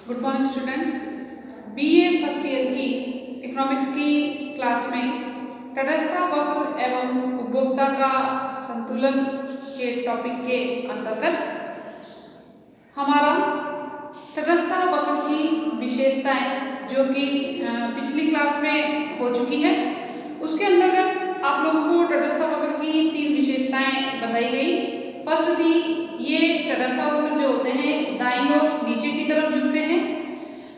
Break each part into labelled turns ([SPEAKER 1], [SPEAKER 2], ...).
[SPEAKER 1] Good morning students. BA first year की economics की class में तटस्थ वक्र एवं उपभोक्ता का संतुलन के टॉपिक के अंतर्गत हमारा तटस्थ वक्र की विशेषताएं जो कि पिछली क्लास में हो चुकी है, उसके अंतर्गत आप लोगों को तटस्थ वक्र की 3 विशेषताएं बताई गई। फर्स्ट थी, ये तटस्थ वक्र जो होते हैं दाईं ओर नीचे की तरफ झुकते हैं।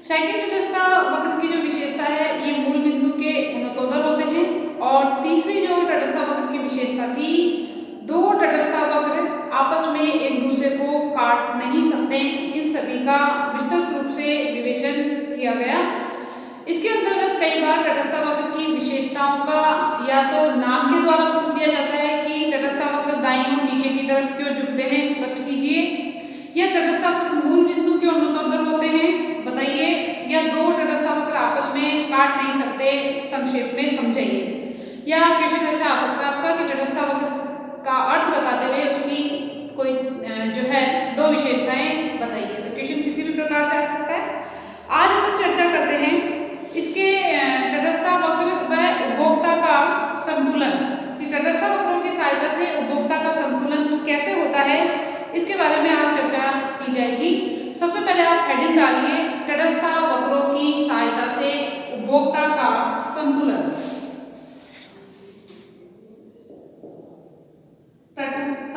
[SPEAKER 1] सेकंड तटस्थ वक्र की जो विशेषता है, ये मूल बिंदु के उन्नतोदर होते हैं। और तीसरी जो तटस्थ वक्र की विशेषता थी, दो तटस्थ वक्र आपस में एक दूसरे को काट नहीं सकते। इन सभी का विस्तृत रूप से विवेचन किया गया। इसके अंतर्गत कई बार तटस्थ वक्र की विशेषताओं का या तो नाम के द्वारा पूछ लिया जाता है कि तटस्थ वक्र दाईं ओर नीचे की तरफ क्यों झुकते हैं, स्पष्ट कीजिए। या तटस्थ वक्र मूल बिंदु के उन्नतोदर होते हैं, बताइए। या दो तटस्थ वक्र आपस में काट नहीं सकते, संक्षेप में समझाइए। या क्वेश्चन ऐसा आ सकता है आपका कि तटस्थ वक्र का अर्थ बताते हुए उसकी कोई जो है दो विशेषताएं बताइए। तो क्वेश्चन किसी भी प्रकार से आ सकता है। आज हम चर्चा करते हैं इसके तटस्थ वक्र व उपभोक्ता का संतुलन, कि तटस्थ वक्रों की सहायता से उपभोक्ता का संतुलन कैसे होता है, इसके बारे में आज चर्चा की जाएगी। सबसे पहले आप हेडिंग डालिए, तटस्थ वक्रों की सहायता से उपभोक्ता का संतुलन। तटस्थ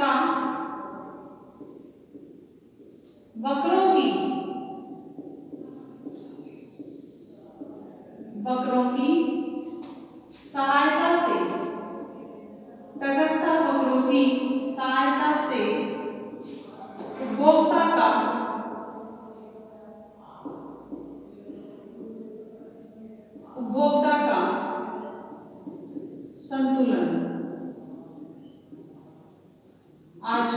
[SPEAKER 1] वक्रों की सहायता से, तटस्थ वक्रों की सहायता से उपभोक्ता का संतुलन। आज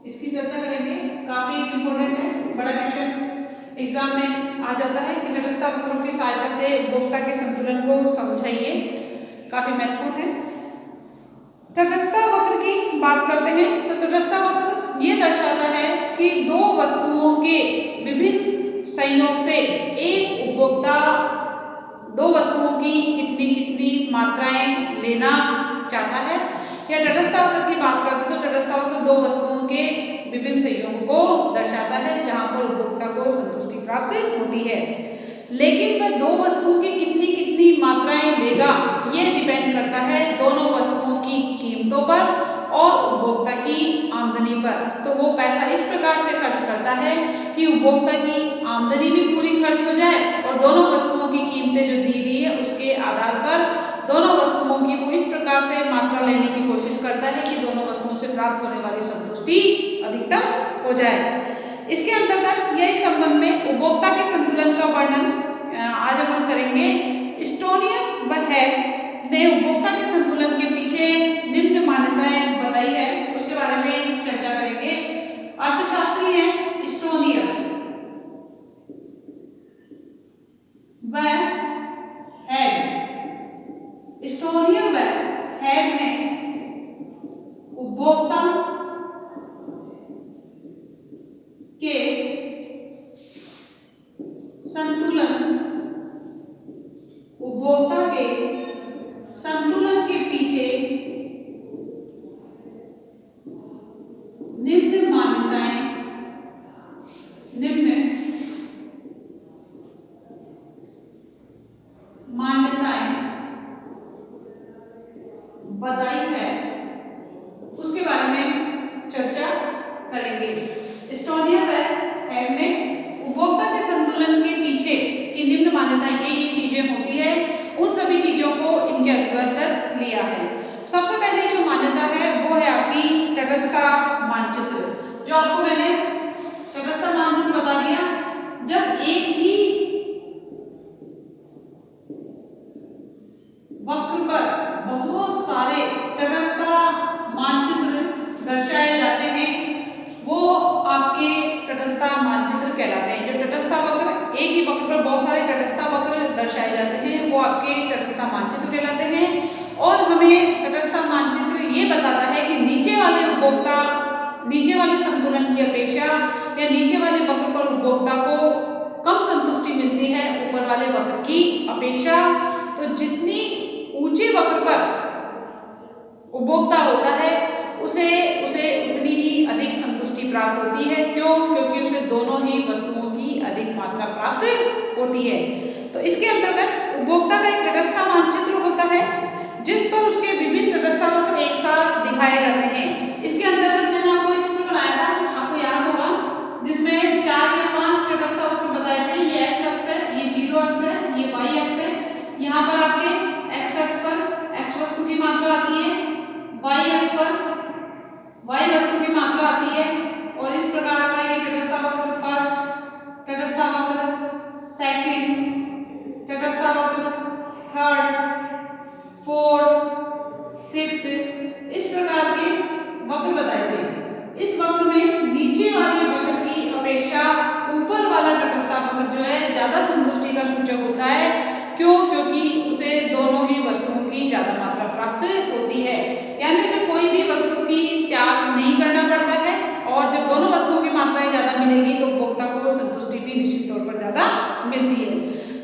[SPEAKER 1] इसकी चर्चा करेंगे। काफी इंपॉर्टेंट है, बड़ा क्वेश्चन एग्जाम में आ जाता है कि तटस्थ वक्रों की सहायता से उपभोक्ता के संतुलन को समझाइए। काफी महत्वपूर्ण है। तटस्थ वक्र की बात करते हैं तो तटस्थ वक्र ये दर्शाता है कि दो वस्तुओं के विभिन्न संयोग से एक उपभोक्ता दो वस्तुओं की कितनी कितनी मात्राएं लेना चाहता है। या तटस्थ वक्र की बात करते हैं तो तटस्थ वक्र दो वस्तुओं के विभिन्न संयोगों को दर्शाता है जहां पर उपभोक्ता को संतुष्टि प्राप्त होती है। लेकिन वह दो वस्तुओं की कितनी कितनी मात्राएं लेगा, यह डिपेंड करता है दोनों वस्तुओं की कीमतों पर और उपभोक्ता की आमदनी पर। तो वो पैसा इस प्रकार से खर्च करता है कि उपभोक्ता की आमदनी भी पूरी खर्च हो जाए और दोनों वस्तुओं की कीमतें जो दी हुई है उसके आधार पर दोनों वस्तुओं की वो इस प्रकार से मात्रा लेने की कोशिश करता है कि दोनों वस्तुओं से प्राप्त होने वाली संतुष्टि अधिकतम हो जाए। इसके अंतर्गत यही संबंध में उपभोक्ता के संतुलन का वर्णन आज अपन करेंगे। स्टोनियर व हैग ने उपभोक्ता के संतुलन के पीछे निम्न मान्यताएं बताई है, उसके बारे में चर्चा करेंगे। अर्थशास्त्री हैं स्टोनियर व हैग। स्टोनियर व हैग ने उपभोक्ता के संतुलन, उपभोक्ता के संतुलन के पीछे निम्न मान्यताएं बताई है, उसके बारे में चर्चा करेंगे। स्टोनियर व हैग ने उपभोक्ता के संतुलन के पीछे की निम्न मान्यताएं ये चीजें होती है, उन सभी चीजों को इनके अंतर्गत लिया है। सबसे पहले जो मान्यता है वो है आपकी तटस्थ मानचित्र। जो आपको मैंने तटस्थ मानचित्र बता दिया, जब एक ही वक्र पर बहुत सारे तटस्थ मानचित्र दर्शाए जाते हैं, वो आपके तटस्थ मानचित्र कहलाते हैं। जो तटस्थ वक्र, एक ही वक्र पर बहुत सारे तटस्थ वक्र दर्शाए जाते हैं, वो आपके तटस्थ मानचित्र कहलाते हैं। और हमें तटस्थ मानचित्र ये बताता है कि नीचे वाले उपभोक्ता नीचे वाले संतुलन की अपेक्षा या नीचे वाले वक्र पर उपभोक्ता को कम संतुष्टि मिलती है ऊपर वाले वक्र की अपेक्षा। तो जितनी ऊंचे वक्र पर उपभोक्ता होता है उसे उतनी ही अधिक संतुष्टि प्राप्त होती है। क्यों? क्योंकि उसे दोनों ही वस्तुओं की अधिक मात्रा प्राप्त होती है। तो इसके अंतर्गत उपभोक्ता का एक तटस्थता मानचित्र होता है जिस पर उसके विभिन्न तटस्थता वक्र एक साथ दिखाए जाते हैं। इसके अंतर्गत मैंने आपको एक चित्र बनाया था, आपको याद होगा, जिसमें 4 या 5 तटस्थता वक्र बताए थे। ये x अक्ष है, ये 0 अक्ष है, ये y अक्ष है। यहाँ पर आपके x अक्ष पर x वस्तु की मात्रा आती है, y अक्ष पर y वस्तु की मात्रा आती है। और इस प्रकार का ये तटस्थता वक्र फर्स्ट, तटस्थता वक्र सेकंड, तटस्थता वक्र थर्ड, फोर्थ, फिफ्थ, इस प्रकार के वक्र बताए थे। इस वक्र में नीचे वाले वक्र की अपेक्षा ऊपर वाला तटस्थता वक्र जो है ज्यादा संतुष्टि का सूचक होता है। क्यों? क्योंकि उसे दोनों ही वस्तुओं की ज्यादा मात्रा प्राप्त होती है, यानी उसे कोई भी वस्तु की त्याग नहीं करना पड़ता है। और जब दोनों वस्तुओं की मात्राएं ज्यादा मिलेगी तो उपभोक्ता को संतुष्टि भी निश्चित तौर पर ज्यादा मिलती है।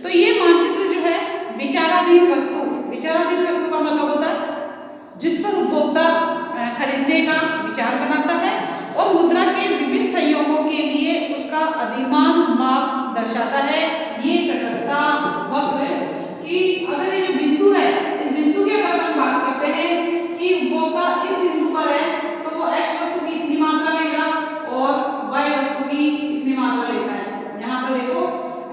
[SPEAKER 1] तो ये मानचित्र जो है विचाराधीन वस्तु, विचाराधीन वस्तु का मतलब होता है जिस पर उपभोक्ता खरीदने का विचार बनाता है और मुद्रा के विभिन्न संयोगों के लिए उसका अधिमान माप दर्शाता है। ये तटस्थता वक्र कि अगर ये जो बिंदु है, इस बिंदु की अगर हम बात करते हैं कि उपभोक्ता इस बिंदु पर है तो वो x वस्तु की इतनी मात्रा लेगा और y वस्तु की इतनी मात्रा लेता है। यहाँ पर देखो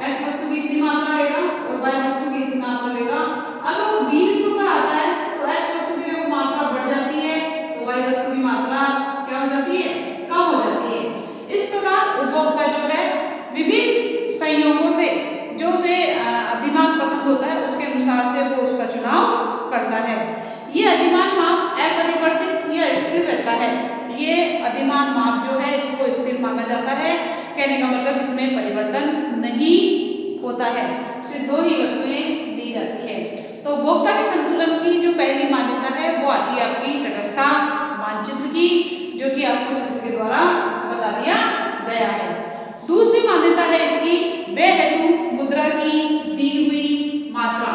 [SPEAKER 1] x वस्तु की इतनी मात्रा लेगा और y वस्तु की इतनी मात्रा लेगा। अगर वो b बिंदु पर आता है तो x वस्तु की देखो मात्रा बढ़ जाती है तो y वस्तु की मात्रा क्या हो जाती है? कम हो जाती है। इस प्रकार उपभोक्ता जो है विभिन्न संयोगों से जो उसे अधिमान पसंद होता है उसके अनुसार से वो उसका चुनाव करता है। ये अधिमान माप अपरिवर्तित या स्थिर रहता है। ये अधिमान माप जो है इसको स्थिर माना जाता है। कहने का मतलब इसमें परिवर्तन नहीं होता है, सिर्फ दो ही वस्तुएं दी जाती है। तो उपभोक्ता के संतुलन की जो पहली मान्यता है वो आती है आपकी तटस्थता मानचित्र की, जो कि आपको चित्र के द्वारा बता दिया गया है। दूसरी मान्यता है इसकी व्यय हेतु मुद्रा की दी हुई मात्रा।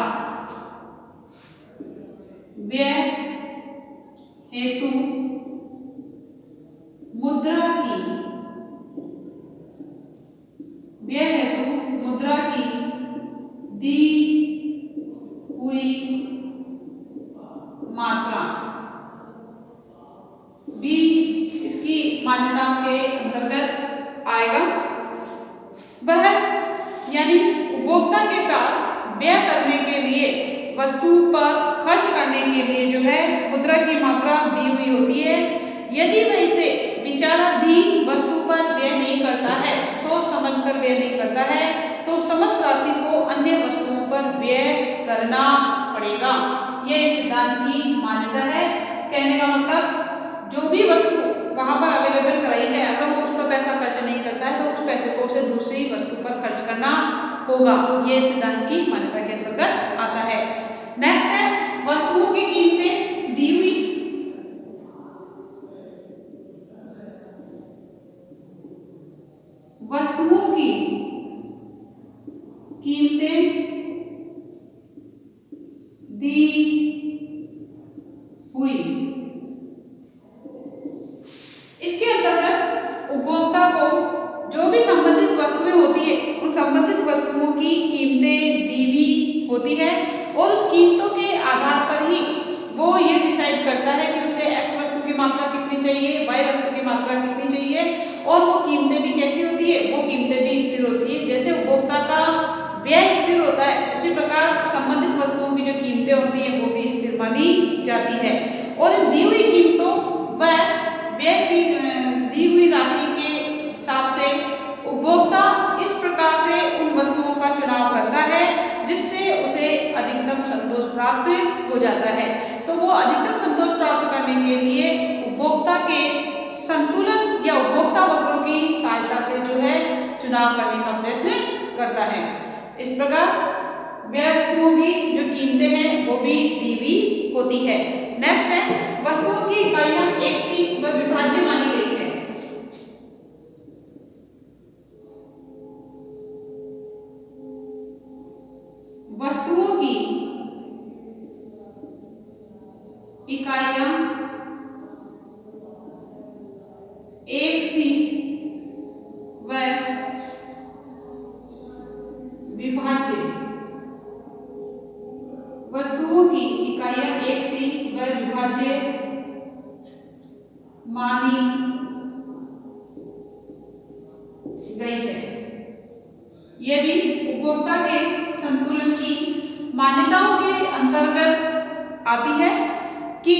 [SPEAKER 1] व्यय हेतु मुद्रा की, व्यय हेतु मुद्रा की दी हुई मात्रा भी इसकी मान्यताओं के अंतर्गत आएगा। वह यानी उपभोक्ता के पास व्यय करने के लिए, वस्तु पर खर्च करने के लिए जो है मुद्रा की मात्रा दी हुई होती है। यदि वह इसे विचाराधीन वस्तु पर व्यय नहीं करता है, सोच समझकर व्यय नहीं करता है, तो समस्त राशि को अन्य वस्तुओं पर व्यय करना पड़ेगा। यह सिद्धांत की मान्यता है। कहने का मतलब जो भी वस्तु वहां पर अवेलेबल कराई है, अगर वो उस पर पैसा खर्च नहीं करता है तो उस पैसे को उसे दूसरी वस्तु पर खर्च करना होगा। ये सिद्धांत की मान्यता के अंतर्गत आता है। नेक्स्ट है वस्तुओं की कीमतें दी हुई। वस्तुओं की कीमतें दी हुई। इसके अंतर्गत उपभोक्ता को जो भी संबंधित वस्तुएं होती है उन संबंधित वस्तुओं की कीमतें दी हुई होती है और उस कीमतों के आधार पर ही वो ये डिसाइड करता है कि उसे x वस्तु की मात्रा कितनी चाहिए, y वस्तु की मात्रा कितनी चाहिए। और वो कीमतें भी कैसी होती है? वो कीमतें भी स्थिर होती है। जैसे उपभोक्ता का व्यय स्थिर होता है उसी प्रकार संबंधित वस्तुओं की जो कीमतें होती हैं वो भी स्थिर मानी जाती है। और इन दी हुई कीमतों व व्यय की दी हुई राशि के हिसाब से उपभोक्ता इस प्रकार से उन वस्तुओं का चुनाव करता है जिससे उसे अधिकतम संतोष प्राप्त हो जाता है। तो वो अधिकतम संतोष प्राप्त करने के लिए उपभोक्ता के संतुलन या उपभोक्ता वक्रों की सहायता से जो है चुनाव करने का प्रयत्न करता है। इस प्रकार व्यय वस्तुओं की जो कीमतें हैं वो भी दी हुई होती है। नेक्स्ट है वस्तुओं की इकाइयां एक सी व विभाज्य मानी गई है। एक सी व विभाज्य वस्तुओं की इकाइयां एक सी व विभाज्य मानी गई है। यह भी उपभोक्ता के संतुलन की मान्यताओं के अंतर्गत आती है कि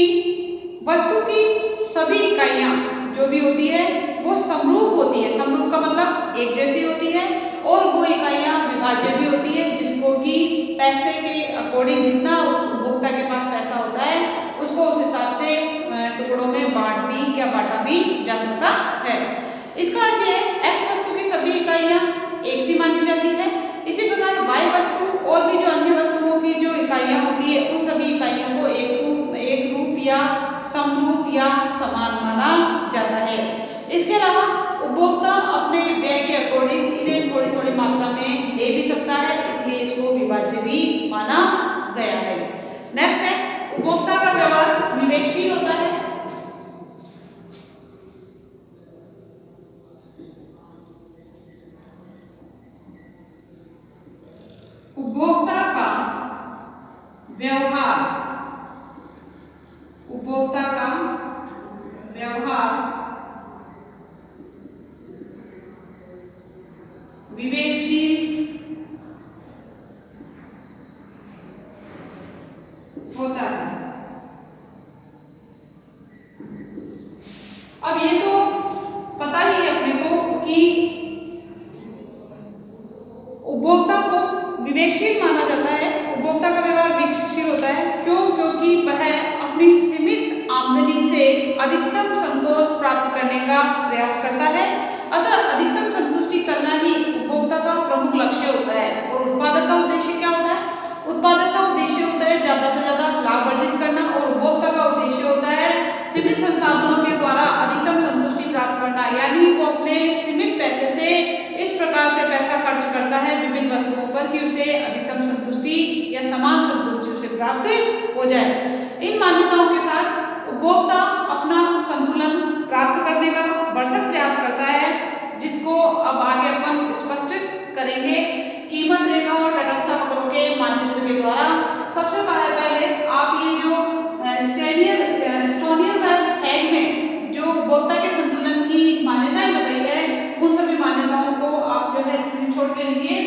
[SPEAKER 1] वस्तु की सभी इकाइयां जो भी होती है वो समरूप होती है। समरूप का मतलब एक जैसी होती है और वो इकाइयां विभाज्य भी होती है, जिसको कि पैसे के अकॉर्डिंग जितना उपभोक्ता के पास पैसा होता है उसको उस हिसाब से टुकड़ों में बांटा भी जा सकता है। इसका अर्थ है एक्स वस्तु की सभी इकाइयां एक सी मानी जाती है। इसी प्रकार वाई वस्तु और भी जो अन्य वस्तुओं की जो इकाइयां होती है उन सभी इकाइयों को एक रूप या समरूप या समान माना जाता है। इसके अलावा उपभोक्ता अपने व्यय के अकॉर्डिंग इन्हें थोड़ी थोड़ी मात्रा में ले भी सकता है, इसलिए इसको विभाज्य भी माना गया है। नेक्स्ट है उपभोक्ता का व्यवहार विवेकशील होता है। उपभोक्ता का व्यवहार विवेकशील होता है। अब ये तो पता ही है अपने को कि उपभोक्ता को विवेकशील माना जाता है। उपभोक्ता का व्यवहार विवेकशील होता है क्यों? क्योंकि वह अपनी सीमित आमदनी से अधिकतम संतोष प्राप्त करने का प्रयास करता है। अतः अधिकतम संतुष्टि करना ही उपभोक्ता का प्रमुख लक्ष्य होता है। और उत्पादक का उद्देश्य क्या होता है? उत्पादक का उद्देश्य होता है ज्यादा से ज्यादा लाभ अर्जित करना और उपभोक्ता का उद्देश्य होता है सीमित संसाधनों के द्वारा अधिकतम संतुष्टि प्राप्त करना। यानी वो अपने सीमित पैसे से इस प्रकार से पैसा खर्च करता है विभिन्न वस्तुओं पर कि उसे अधिकतम संतुष्टि या समान संतुष्टि उसे प्राप्त हो जाए। इन मान्यताओं के साथ उपभोक्ता अपना संतुलन प्राप्त करने का भरसक प्रयास करता है, जिसको अब आगे अपन स्पष्ट करेंगे कीमत रेखा और तटस्थ वक्रों के मानचित्र के द्वारा। सबसे पहले आप ये जो स्टोनियर व हैग ने जो उपभोक्ता के संतुलन की मान्यताएं बताई है उन सभी मान्यताओं को आप जो है स्क्रीनशॉट ले लीजिए।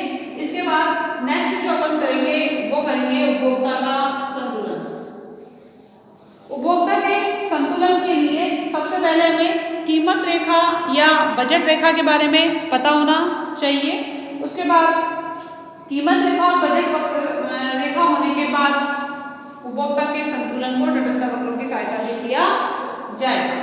[SPEAKER 1] इसके बाद नेक्स्ट जो अपन करेंगे वो करेंगे उपभोक्ता का संतुलन। उपभोक्ता के संतुलन के लिए सबसे पहले हमें कीमत रेखा या बजट रेखा के बारे में पता होना चाहिए। उसके बाद कीमत रेखा और बजट रेखा होने के बाद उपभोक्ता के संतुलन को तटस्थ वक्रों की सहायता से किया जाएगा।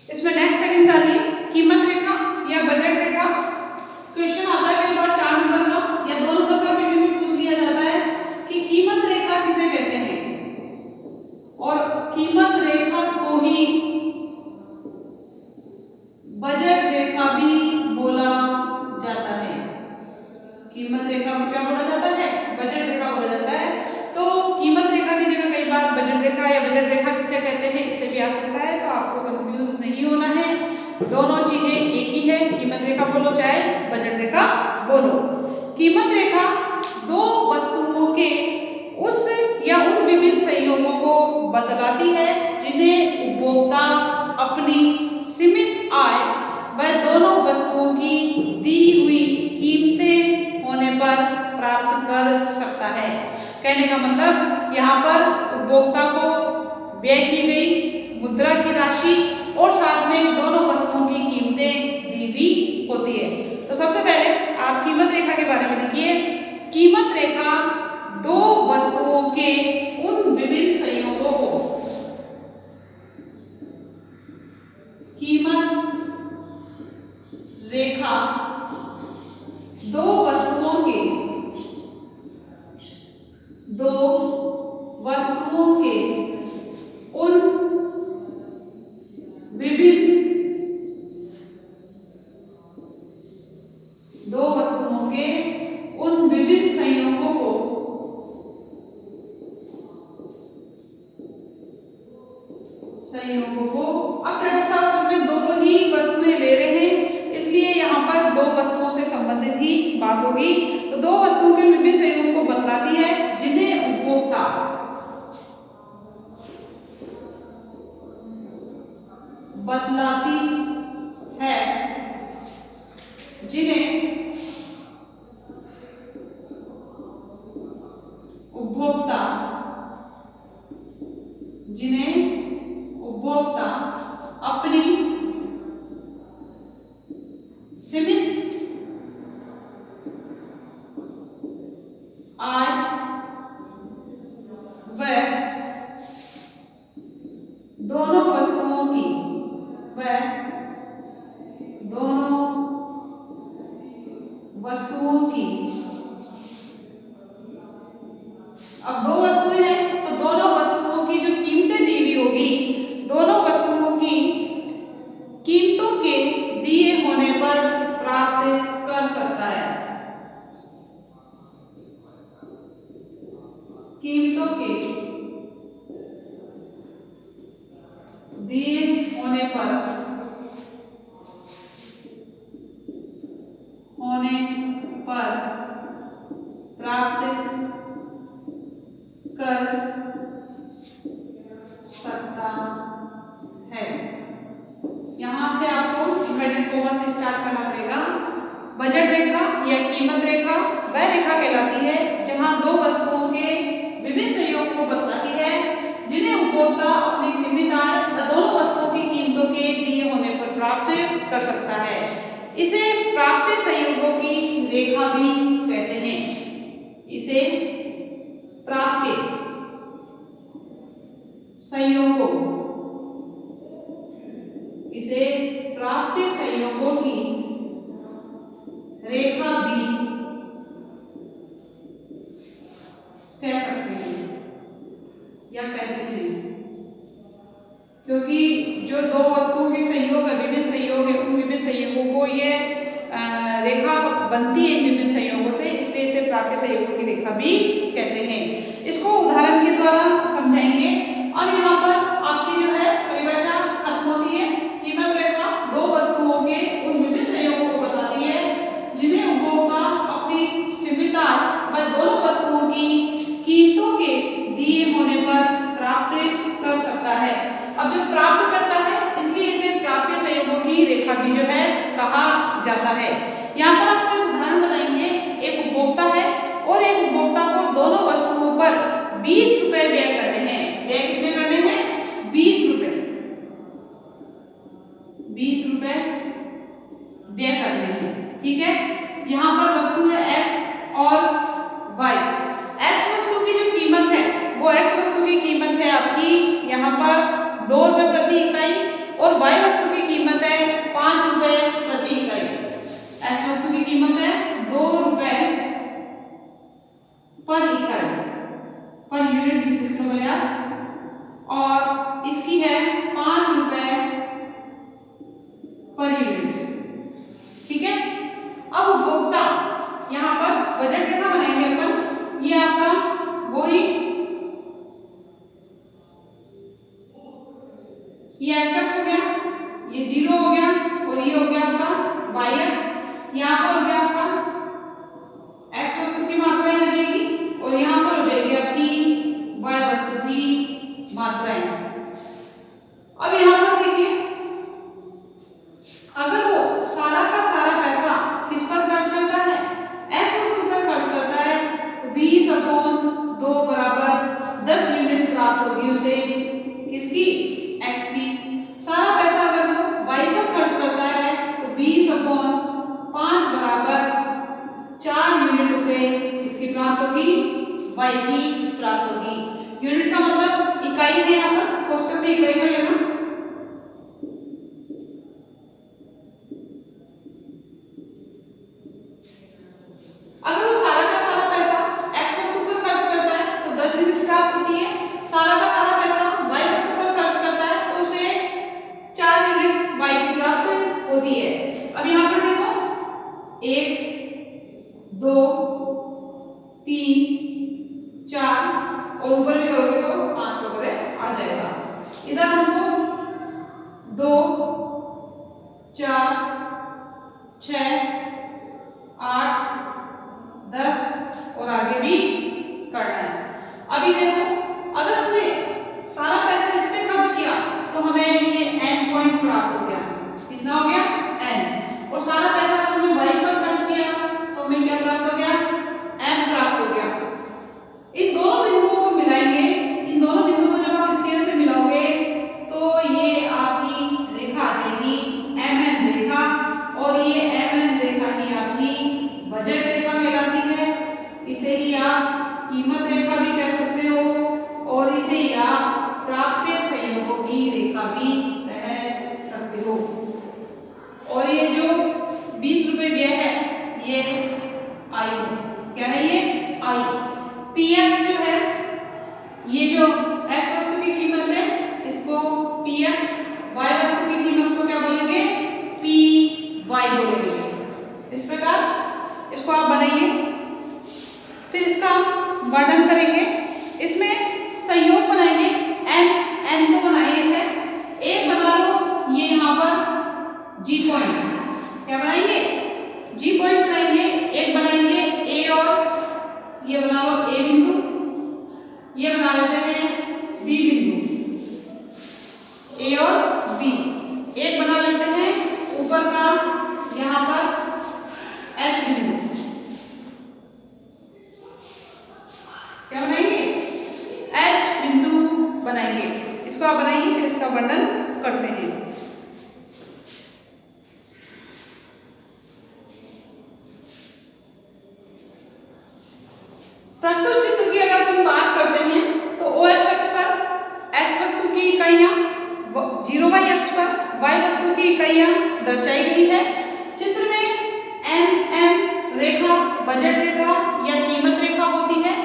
[SPEAKER 1] इसमें नेक्स्ट हेडिंग डालिए कीमत रेखा या बजट रेखा। क्वेश्चन आता है कई बार 4 नंबर का या 2 नंबर का क्वेश्चन भी पूछ लिया जाता है कि कीमत रेखा किसे कहते हैं, और कीमत रेखा को ही बजट रेखा भी बोला जाता है। कीमत रेखा को क्या बोला जाता है? बजट रेखा बोला जाता है। तो कीमत रेखा की जगह कई बार बजट रेखा या बजट रेखा किसे कहते हैं इससे भी आ सकता है, तो आपको कंफ्यूज नहीं होना है। दोनों चीजें एक ही है, कीमत रेखा बोलो चाहे बजट रेखा बोलो। कीमत रेखा दो वस्तुओं के उस या उन विभिन्न संयोगों को बतलाती है जिन्हें उपभोक्ता अपनी सीमित आय व दोनों वस्तुओं की दी हुई कीमतें होने पर प्राप्त कर सकता है। कहने का मतलब यहाँ पर उपभोक्ता को व्यय की गई मुद्रा की राशि और साथ में दोनों वस्तुओं की कीमतें दी हुई होती है। तो सबसे पहले आप कीमत रेखा के बारे में लिखिए। कीमत रेखा दो वस्तुओं के उन विभिन्न संयोगों को कीमत रेखा दो वस्तुओं के दो वस्तुओं के उन विभिन्न संयोगों को अब तटस्थ वक्र में दो ही वस्तुएं ले रहे हैं, इसलिए यहाँ पर दो वस्तुओं से संबंधित ही बात होगी। तो दो वस्तुओं के विभिन्न संयोगों को बतलाती है जिन्हें उपभोक्ता उपभोक्ता अपनी सीमित आय व दोनों वस्तुओं की अब दो वस्तुएं हैं तो दोनों वस्तुओं की जो कीमतें दी हुई होगी, दोनों वस्तुओं की कीमतों के दिए होने पर प्राप्त कर सकता है। कीमतों के दिए होने पर प्राप्त कर सकता है। यहां से आपको इन्वर्टेड कोमा से स्टार्ट करना पड़ेगा। बजट रेखा या कीमत रेखा वह रेखा कहलाती है जहां दो वस्तुओं के विभिन्न संयोगों को बतलाती है जिन्हें उपभोक्ता अपनी सीमित आय व दोनों वस्तुओं की कीमतों के दिए होने पर प्राप्त कर सकता है। इसे प्राप्य संयोगों की रेखा भी कहते हैं। इसे प्राप्य संयोगों की रेखा भी कह सकते हैं या कहते हैं, क्योंकि जो दो वस्तुओं के संयोग है, विभिन्न संयोग है, उन विभिन्न संयोगों को ये रेखा बनती है विभिन्न संयोगों से, इसलिए इसे प्राप्य संयोगों की रेखा भी कहते हैं। इसको उदाहरण के द्वारा समझाएंगे। अब यहाँ पर आपकी जो है परिभाषा खत्म होती है। कीमत रेखा दो वस्तुओं के उन विभिन्न संयोगों को बताती है जिन्हें उपभोक्ता अपनी सीमित आय व दोनों वस्तुओं की कीमतों के दिए होने पर प्राप्त कर सकता है। अब जो प्राप्त करता है इसलिए इसे प्राप्य संयोगों की रेखा भी जो है कहा जाता है। यहाँ पर आपको एक उदाहरण बताएंगे। एक उपभोक्ता है और एक उपभोक्ता को दोनों वस्तुओं पर 20 रुपए व्यय करने हैं। व्यय कितने करने हैं? 20 रुपए। 20 रुपए व्यय करने हैं, ठीक है। यहाँ पर वस्तु है x और y। x वस्तु की जो कीमत है वो x वस्तु की कीमत है आपकी यहाँ पर 2 रुपए प्रति इकाई और y वस्तु की कीमत है 5 रुपए प्रति इकाई। x वस्तु की कीमत है 2 रुपए पर इकाई, पर यूनिट लिख लो यार, और इसकी है 5 रुपए पर यूनिट, ठीक है। अब उपभोक्ता यहाँ पर बजट रेखा बनाएंगे अपन। ये आपका वही ये x हो गया, ये 0 हो गया और ये हो गया आपका y। यहाँ पर हो गया आपका x वस्तु की मात्राएं आ जाएगी और यहाँ पर हो जाएगी आपकी y वस्तु की मात्राएं। अब यहाँ पर देखिए, अगर वो सारा का सारा पैसा किस पर खर्च करता है? x वस्तु पर खर्च करता है तो 20/2 बराबर 10 यूनिट प्राप्त होगी उसे, किसकी? x की। सारा पैसा अगर वो y पर खर्च करता है तो 20/5 बराबर 4 यूनिट उसे किसकी प्राप्त होगी? y की प्राप्त होगी। यूनिट का मतलब इकाई है, यहाँ पर कोष्टक में इकाई कर लेना। अगर वो सारा का सारा पैसा x वस्तु पर खर्च करता है तो 1 2 3 4 और ऊपर भी करोगे तो 5 वगैरह आ जाएगा। इधर हमको 2 4 6 8 10 और आगे भी करना है। अभी देखो, अगर हमने सारा पैसा इस पे खर्च किया तो हमें ये n पॉइंट प्राप्त हो गया। कितना हो गया? n। और सारा पैसा अगर हमने y पर खर्च किया तो हमें क्या प्राप्त हो गया? m प्राप्त हो गया। इन दोनों बिंदुओं को मिलाएंगे, इन दोनों बिंदुओं को जब आप स्केल से मिलाओगे तो ये आपकी रेखा आ जाएगी mn रेखा, और ये mn रेखा ही आपकी बजट रेखा कहलाती है। इसे ही आप कीमत रेखा भी कह सकते हो और इसे ही आप प्राप्य संयोगों की रेखा भी कह सकते हो। और ये जो 20 रुपए व्यय है ये आई है। क्या है ये? आई। px जो है, ये जो x वस्तु की कीमत है इसको px, y वस्तु की कीमत को क्या बोलेंगे? py बोलेंगे। इस प्रकार इसको आप बनाइए, फिर इसका वर्णन करेंगे। इसमें संयोग बनाएंगे। n तो बनाए है, एक बना लो ये यहाँ पर g पॉइंट। क्या बनाएंगे? g पॉइंट बनाएंगे। एक बनाएंगे a, और ये बना लो a बिंदु, ये बना लेते हैं b बिंदु, a और b। एक बना लेते हैं ऊपर का यहाँ पर h बिंदु। क्या बनाएंगे? h बिंदु बनाएंगे। इसको आप बनाइए, फिर इसका वर्णन करते हैं। प्रस्तुत चित्र की अगर हम बात करते हैं तो OX अक्ष पर x वस्तु की इकाइयां, 0y अक्ष पर y वस्तु की इकाइयां दर्शाई गई है। चित्र में mn रेखा बजट रेखा या कीमत रेखा होती है।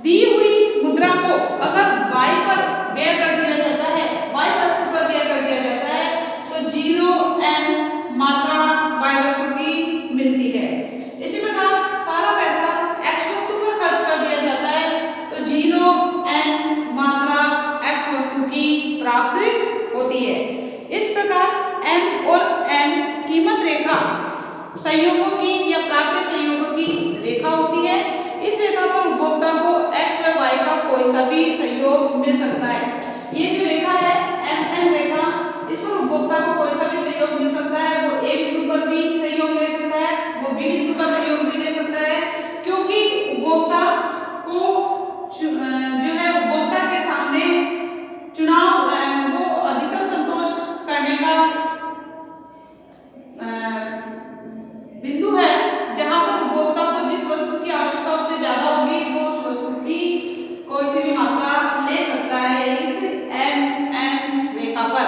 [SPEAKER 1] दी हुई मुद्रा को अगर y पर व्यय कर दिया जाता है, y वस्तु पर व्यय कर दिया जाता है तो 0m मात्रा y वस्तु की मिलती है। इसी प्रकार सारा पैसा x वस्तु पर खर्च कर दिया जाता है तो 0n मात्रा x वस्तु की प्राप्त होती है। इस प्रकार m और n कीमत रेखा संयोगों की या प्राप्य संयोगों की रेखा होती है। इस रेखा पर उपभोक्ता को x व y का कोई सा भी संयोग मिल सकता है। ये जो रेखा है mn रेखा, इस पर उपभोक्ता को कोई सा भी संयोग मिल सकता है। वो a बिंदु पर भी संयोग ले सकता है, वो b बिंदु का संयोग भी ले सकता है, क्योंकि उपभोक्ता को जो है उपभोक्ता के सामने चुनाव वो अधिकतम संतोष करने का बिंदु है, जहां पर उपभोक्ता को जिस वस्तु की आवश्यकता उससे ज्यादा होगी वो उस वस्तु की कोई सी भी मात्रा ले सकता है इस mn रेखा पर।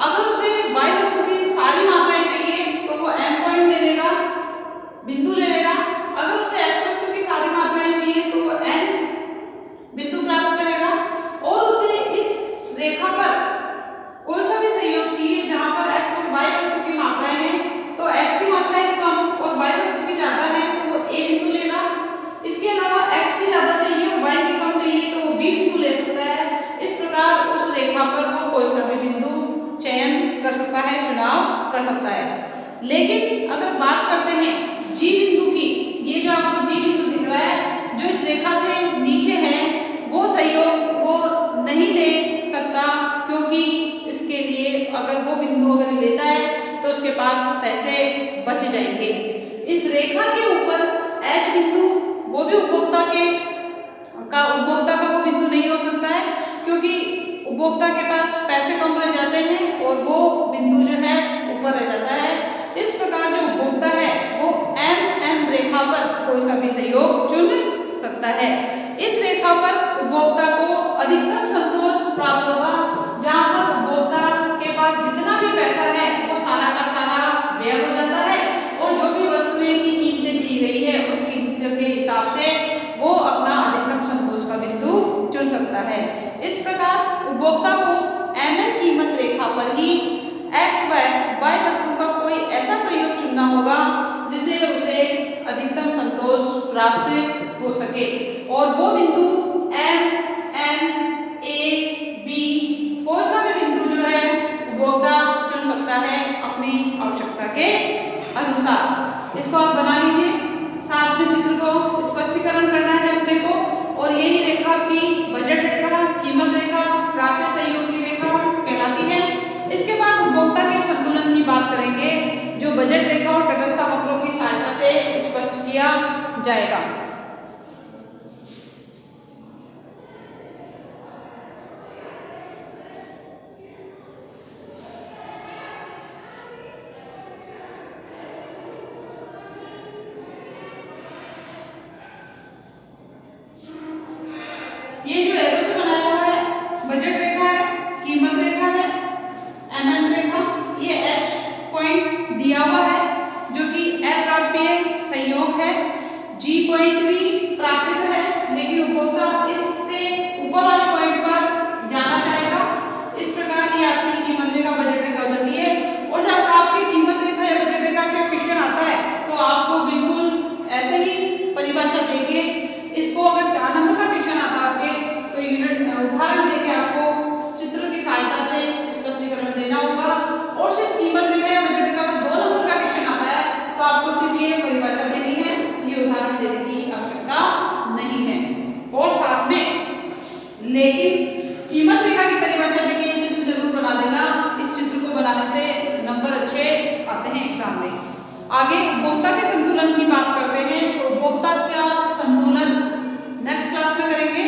[SPEAKER 1] अगर उसे y वस्तु की सारी मात्राएं चाहिए तो वो m पॉइंट ले लेगा, बिंदु ले लेगा। अगर उसे x वस्तु की सारी मात्राएं चाहिए तो वो n बिंदु प्राप्त करेगा। और उसे इस रेखा पर कोई सा भी संयोग चाहिए जहां पर x और y वस्तु की मात्राएं हैं, तो x की मात्राएं कम और y वस्तु की ज्यादा है तो वो a बिंदु लेगा। इसके अलावा x की ज्यादा चाहिए और y की कम चाहिए तो वो b बिंदु ले सकता है। इस प्रकार उस रेखा पर वो कोई सा भी बिंदु चयन कर सकता है, चुनाव कर सकता है। लेकिन अगर बात करते हैं g बिंदु की, ये जो आपको g बिंदु दिख रहा है जो इस रेखा से नीचे है, वो संयोग वो नहीं ले सकता, क्योंकि इसके लिए अगर वो बिंदु अगर लेता है तो उसके पास पैसे बच जाएंगे। इस रेखा के ऊपर h बिंदु वो भी उपभोक्ता का वो बिंदु नहीं हो सकता है, क्योंकि उपभोक्ता के पास पैसे कम रह जाते हैं और वो बिंदु जो है ऊपर रह जाता है। इस प्रकार जो उपभोक्ता है वो mn रेखा पर कोई सा भी संयोग चुन सकता है। इस रेखा पर उपभोक्ता को अधिकतम संतोष प्राप्त होगा, जहां पर उपभोक्ता के पास जितना भी पैसा है वो सारा का सारा व्यय हो जाता है और जो भी वस्तुएं की कीमतें दी गई है उस कीमत के हिसाब से वो अपना अधिकतम संतोष का बिंदु चुन सकता है। इस प्रकार उपभोक्ता को mn कीमत रेखा पर ही x व y वस्तु का कोई ऐसा संयोग चुनना होगा जिससे उसे अधिकतम संतोष प्राप्त हो सके और वो बिंदु M, N, A, B कोई सा भी बिंदु जो है उपभोक्ता चुन सकता है अपनी आवश्यकता के अनुसार। इसको आप बना लीजिए, साथ में चित्र को स्पष्टीकरण करना है अपने को। और यही रेखा की बजट रेखा, कीमत रेखा, प्राप्य सहयोग की रेखा कहलाती है। इसके बाद उपभोक्ता के संतुलन की बात करेंगे, जो बजट रेखा और तटस्थ वक्रों की सहायता से स्पष्ट किया जाएगा। ये जो एरो से बनाया हुआ है बजट रेखा है, कीमत रेखा है, एमएन रेखा, ये एच पॉइंट दिया हुआ है जो कि अप्राप्य संयोग है, जी पॉइंट भी प्राप्त है लेकिन उपभोक्ता इससे ऊपर वाले पॉइंट पर जाना चाहेगा। इस प्रकार ये आपकी कीमत रेखा बजट रेखा हो जाती है। और जब आपकी कीमत रेखा या बजट रेखा का क्वेश्चन आता है तो आपको बिल्कुल ऐसे ही परिभाषा देके, इसको अगर 4 नंबर का क्वेश्चन आता है आपके तो यूनिट उदाहरण देके आपको चित्र की सहायता से स्पष्टीकरण देना होगा। और सिर्फ कीमत रेखा या बजट रेखा में 2 नंबर का क्वेश्चन आता है तो आपको सिर्फ ये परिभाषा देनी है, ये उदाहरण देने की आवश्यकता नहीं है। और साथ में लेकिन कीमत रेखा की परिभाषा देके ये चित्र जरूर बना देना, इस चित्र को बनाने से नंबर अच्छे आते हैं एग्जाम में। आगे उपभोक्ता के संतुलन की बात करते हैं, तो उपभोक्ता का संतुलन नेक्स्ट क्लास में करेंगे।